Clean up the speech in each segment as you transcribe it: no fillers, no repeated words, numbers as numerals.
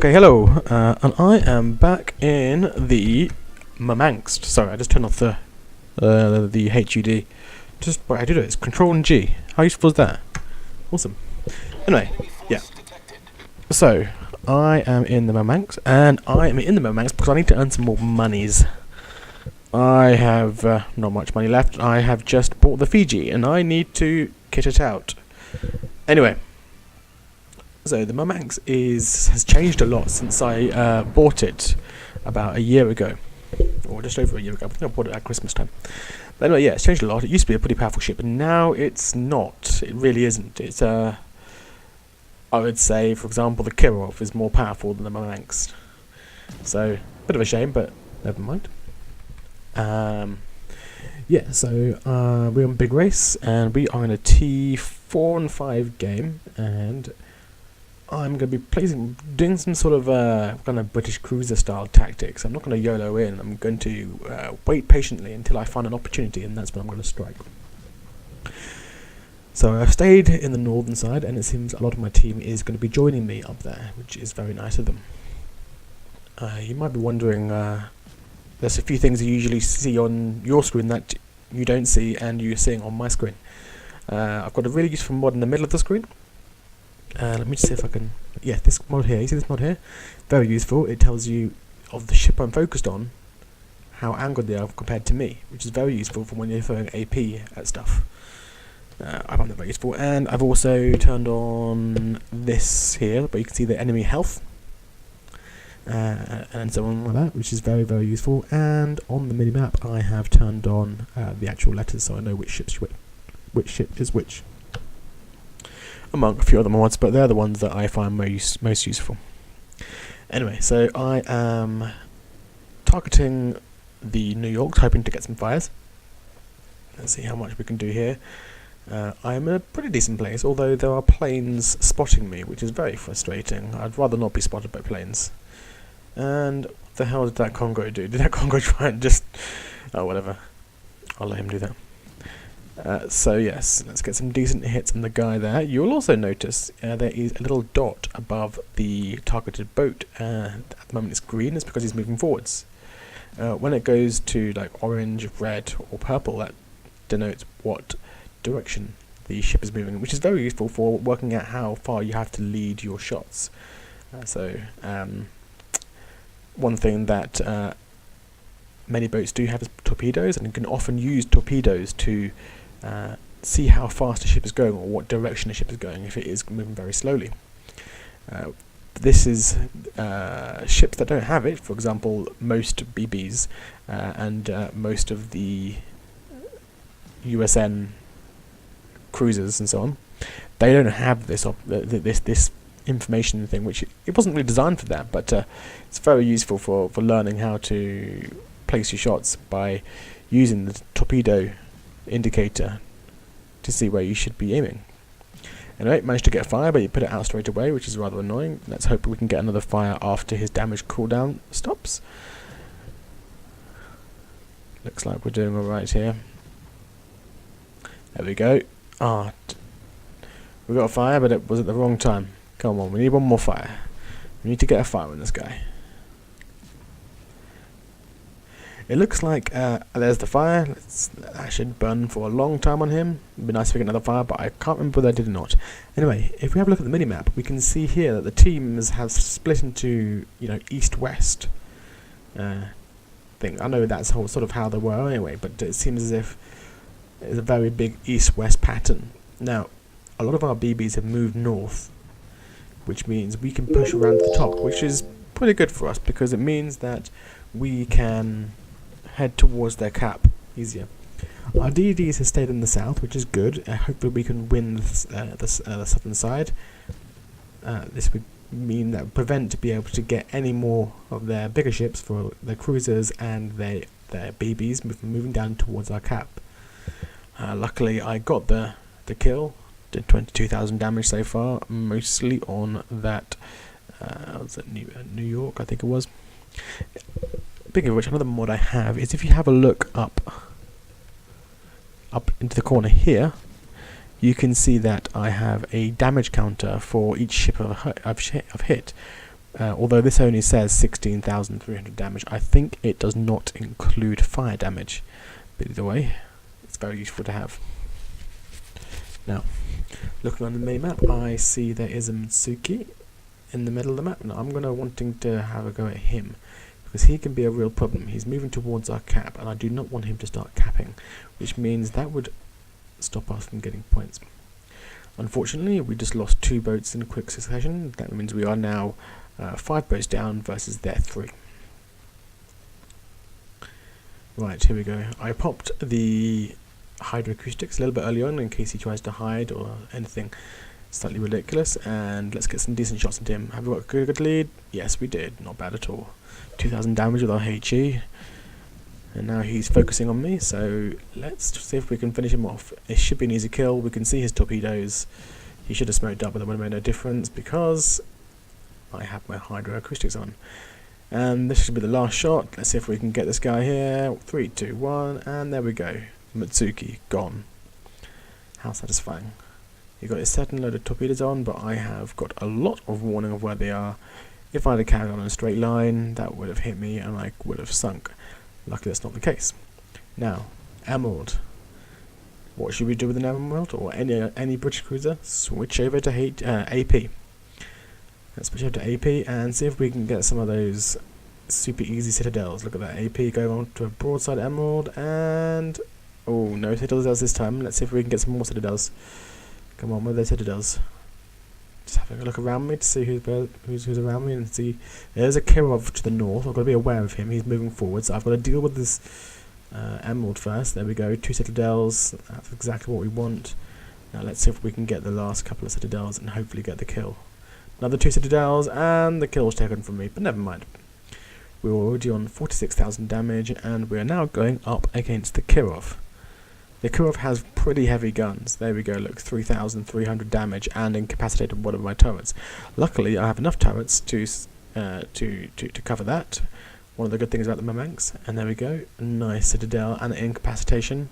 Okay, hello, and I am back in the Murmansk. Sorry, I just turned off the HUD. Just what I did it. It's Control and G. How useful is that? Awesome. Anyway, yeah. So I am in the Murmansk, and I am in the Murmansk because I need to earn some more monies. I have not much money left. I have just bought the Fiji, and I need to kit it out. Anyway. So the Murmansk has changed a lot since I bought it about a year ago, or just over a year ago. I think I bought it at Christmas time. But anyway, yeah, it's changed a lot. It used to be a pretty powerful ship, but now it's not. It really isn't. It's I would say, for example, the Kirov is more powerful than the Murmansk. So bit of a shame, but never mind. Yeah, so we're on Big Race, and we are in a T4 and 5 game, and I'm going to be doing some sort of kind of British cruiser style tactics. I'm not going to YOLO in. I'm going to wait patiently until I find an opportunity, and that's when I'm going to strike. So I've stayed in the northern side, and it seems a lot of my team is going to be joining me up there, which is very nice of them. You might be wondering, there's a few things you usually see on your screen that you don't see and you're seeing on my screen. I've got a really useful mod in the middle of the screen. Let me just see if I can. Yeah, this mod here. You see this mod here? Very useful. It tells you of the ship I'm focused on, how angled they are compared to me, which is very useful for when you're throwing AP at stuff. I find that very useful. And I've also turned on this here, but you can see the enemy health, and so on like that, which is very, very useful. And on the mini map, I have turned on the actual letters, so I know which ship is which. Among a few other mods, but they're the ones that I find most useful. Anyway, so I am targeting the New York, hoping to get some fires. Let's see how much we can do here. I'm in a pretty decent place, although there are planes spotting me, which is very frustrating. I'd rather not be spotted by planes. And what the hell did that Congo do? Did that Congo try and just... Oh, whatever. I'll let him do that. So yes, let's get some decent hits on the guy there. You'll also notice there is a little dot above the targeted boat. At the moment it's green. It's because he's moving forwards. When it goes to like orange, red or purple, that denotes what direction the ship is moving, which is very useful for working out how far you have to lead your shots. One thing that many boats do have is torpedoes, and you can often use torpedoes to see how fast a ship is going or what direction a ship is going if it is moving very slowly. This is ships that don't have it, for example most BBs and most of the USN cruisers and so on. They don't have this this information thing, which it wasn't really designed for that, but it's very useful for learning how to place your shots by using the torpedo indicator to see where you should be aiming. Anyway, managed to get a fire, but you put it out straight away, which is rather annoying. Let's hope we can get another fire after his damage cooldown stops. Looks like we're doing alright here. There we go. We got a fire, but it was at the wrong time. Come on, we need one more fire. We need to get a fire on this guy. It looks like there's the fire. That should burn for a long time on him. It'd be nice if we get another fire, but I can't remember whether I did or not. Anyway, if we have a look at the minimap, we can see here that the teams have split into, east-west thing. I know that's sort of how they were anyway, but it seems as if there's a very big east-west pattern. Now, a lot of our BBs have moved north, which means we can push around to the top, which is pretty good for us because it means that we can head towards their cap easier. Our DDs have stayed in the south, which is good. Hopefully we can win the southern side. This would mean that prevent to be able to get any more of their bigger ships for their cruisers and their BBs moving down towards our cap. Luckily I got the kill. Did 22,000 damage so far, mostly on that was it New York, I think it was. Speaking of which, another mod I have is if you have a look up into the corner here, you can see that I have a damage counter for each ship I've hit, Although this only says 16,300 damage, I think it does not include fire damage. But either way, it's very useful to have. Now, looking on the mini-map, I see there is a Mitsuki in the middle of the map. Now, I'm going to wanting to have a go at him, because he can be a real problem. He's moving towards our cap, and I do not want him to start capping, which means that would stop us from getting points. Unfortunately, we just lost 2 boats in quick succession. That means we are now 5 boats down versus their 3. Right, here we go. I popped the hydroacoustics a little bit early on in case he tries to hide or anything slightly ridiculous, and let's get some decent shots into him. Have we got a good lead? Yes, we did. Not bad at all. 2,000 damage with our HE, and now he's focusing on me, so let's see if we can finish him off. It should be an easy kill. We can see his torpedoes. He should have smoked up, but that would have made no difference because I have my hydroacoustics on. And this should be the last shot. Let's see if we can get this guy here. 3, 2, 1, and there we go. Mitsuki gone. How satisfying. You've got a certain load of torpedoes on, but I have got a lot of warning of where they are. If I had carried on in a straight line, that would have hit me and I would have sunk. Luckily that's not the case. Now, Emerald. What should we do with an Emerald or any British cruiser? Switch over to AP. Let's switch over to AP and see if we can get some of those super easy Citadels. Look at that, AP going on to a broadside Emerald, and oh, no Citadels this time. Let's see if we can get some more Citadels. Come on, where are those Citadels? Just having a look around me to see who's around me, and see there's a Kirov to the north. I've got to be aware of him. He's moving forward, so I've got to deal with this Emerald first. There we go, 2 Citadels. That's exactly what we want. Now let's see if we can get the last couple of Citadels and hopefully get the kill. Another 2 Citadels, and the kill's taken from me, but never mind. We were already on 46,000 damage, and we are now going up against the Kirov. The Kirov has pretty heavy guns. There we go, look, 3,300 damage and incapacitated one of my turrets. Luckily, I have enough turrets to cover that. One of the good things about the Murmansk. And there we go, a nice Citadel and incapacitation.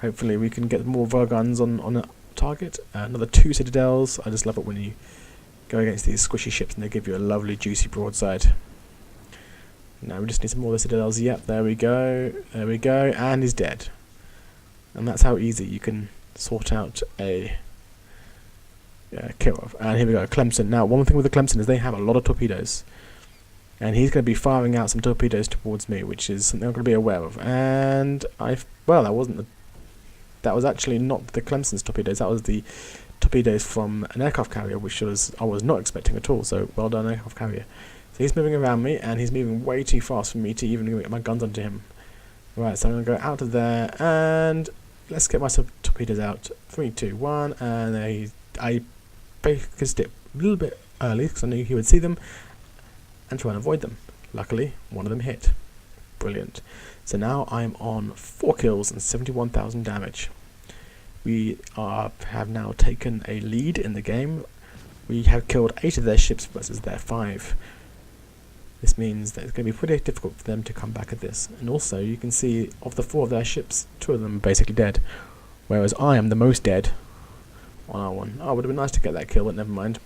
Hopefully we can get more of our guns on a target. Another 2 Citadels. I just love it when you go against these squishy ships and they give you a lovely juicy broadside. Now we just need some more of the Citadels. Yep, there we go, and he's dead. And that's how easy you can sort out a Kirov. And here we go, Clemson. Now, one thing with the Clemson is they have a lot of torpedoes. And he's going to be firing out some torpedoes towards me, which is something I'm going to be aware of. And that was actually not the Clemson's torpedoes. That was the torpedoes from an aircraft carrier, which I was not expecting at all. So well done, aircraft carrier. So he's moving around me, and he's moving way too fast for me to even get my guns onto him. Right, so I'm going to go out of there, and let's get my torpedoes out. 3, 2, 1, and I focused it a little bit early because I knew he would see them and try and avoid them. Luckily, one of them hit. Brilliant. So now I'm on 4 kills and 71,000 damage. We have now taken a lead in the game. We have killed 8 of their ships versus their 5. This means that it's going to be pretty difficult for them to come back at this. And also, you can see, of the 4 of their ships, 2 of them are basically dead. Whereas I am the most dead on our one. Oh, it would have been nice to get that kill, but never mind.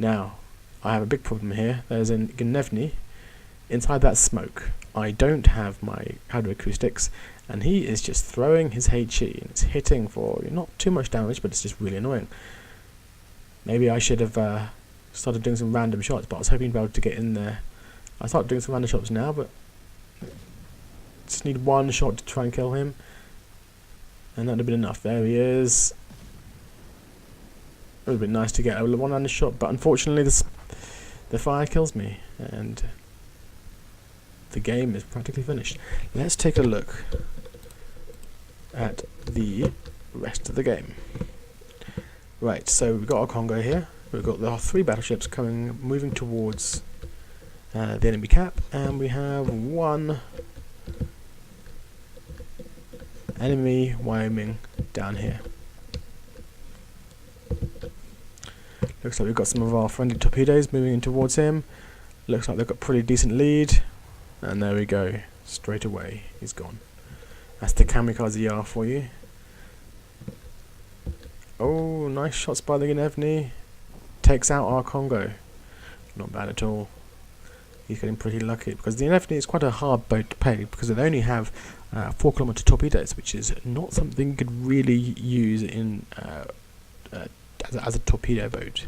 Now, I have a big problem here. There's an Gnevny inside that smoke. I don't have my hydroacoustics, and he is just throwing his HE, and it's hitting for not too much damage, but it's just really annoying. Maybe I should have started doing some random shots, but I was hoping to be able to get in there. I started doing some random shots now, but just need 1 shot to try and kill him, and that would have been enough. There he is. It would have been nice to get a 1 random shot, but unfortunately the fire kills me, and the game is practically finished. Let's take a look at the rest of the game. Right, so we've got our Congo here. We've got our 3 battleships moving towards the enemy cap, and we have 1 enemy Wyoming down here. Looks like we've got some of our friendly torpedoes moving in towards him. Looks like they've got a pretty decent lead, and there we go. Straight away, he's gone. That's the kamikaze R for you. Oh, nice shots by the Gnevny. Takes out our Congo. Not bad at all. He's getting pretty lucky because the Infinity is quite a hard boat to play because they only have 4-kilometer torpedoes, which is not something you could really use in as a torpedo boat.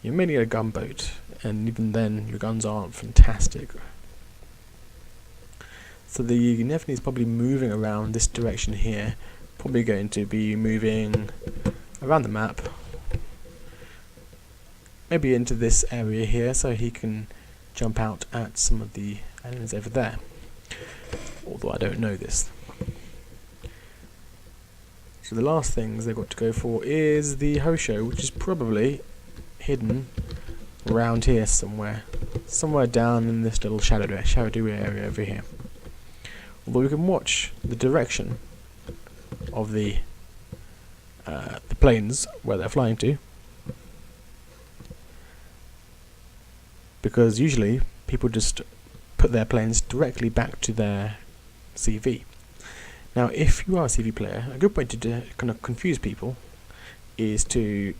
You're mainly a gunboat, and even then your guns aren't fantastic. So the Infinity is probably moving around this direction here, probably going to be moving around the map, maybe into this area here, so he can jump out at some of the enemies over there. Although I don't know this. So the last things they've got to go for is the Hosho, which is probably hidden around here somewhere. Somewhere down in this little shadowy area over here. Although we can watch the direction of the planes where they're flying to. Because usually people just put their planes directly back to their CV. Now, if you are a CV player, a good way to kind of confuse people is to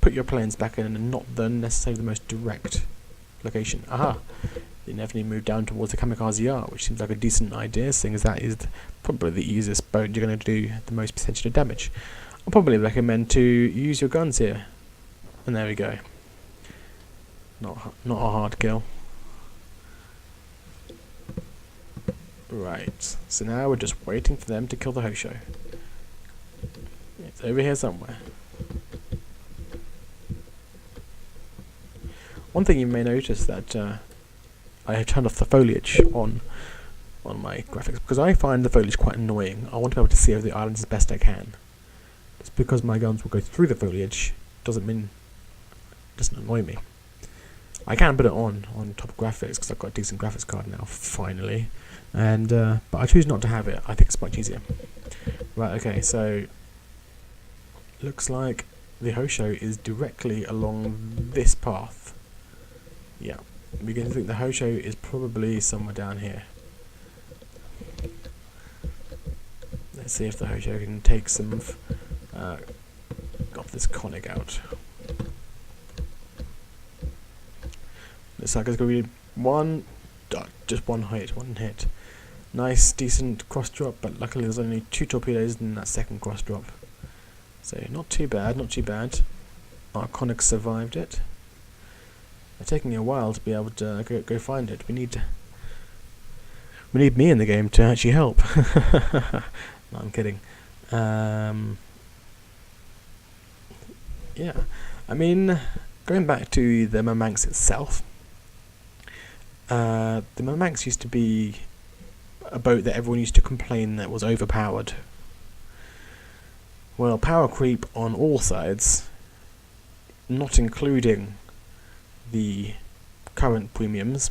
put your planes back in and not necessarily the most direct location. Aha! They inevitably move down towards the Kamikaze R, which seems like a decent idea, seeing as that is probably the easiest boat you're going to do the most percentage of damage. I'll probably recommend to use your guns here. And there we go. Not a hard kill. Right, so now we're just waiting for them to kill the Hosho. It's over here somewhere. One thing you may notice that I have turned off the foliage on my graphics because I find the foliage quite annoying. I want to be able to see over the islands as best I can. Just because my guns will go through the foliage doesn't annoy me. I can put it on top graphics because I've got a decent graphics card now, finally. And but I choose not to have it. I think it's much easier. Right, okay, so looks like the Hosho is directly along this path. Yeah, we're going to think the Hosho is probably somewhere down here. Let's see if the Hosho can take some of this conic out. Looks like it's going to be just one hit. Nice, decent cross drop, but luckily there's only 2 torpedoes in that second cross drop. So not too bad, not too bad. Our conic survived it. It's taking me a while to be able to go find it. We need me in the game to actually help. No, I'm kidding. Yeah, I mean, going back to the Murmansk itself. The Murmansk used to be a boat that everyone used to complain that was overpowered. Well, power creep on all sides, not including the current premiums.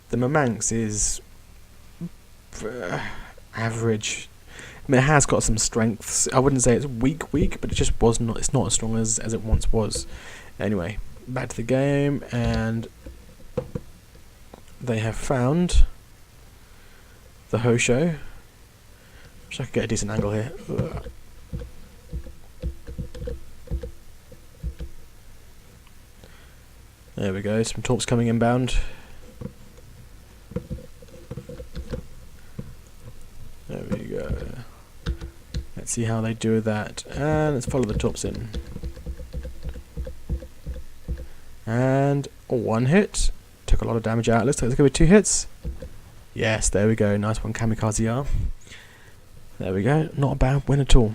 The Murmansk is average. I mean, it has got some strengths. I wouldn't say it's weak, but it just was not. It's not as strong as it once was. Anyway, back to the game, and they have found the Hosho. Wish I could get a decent angle here. Ugh. There we go, some torps coming inbound. There we go. Let's see how they do with that. And let's follow the torps in. And 1 hit. Took a lot of damage out. Looks like there's going to be 2 hits. Yes, there we go. Nice one, Kamikaze R. There we go. Not a bad win at all.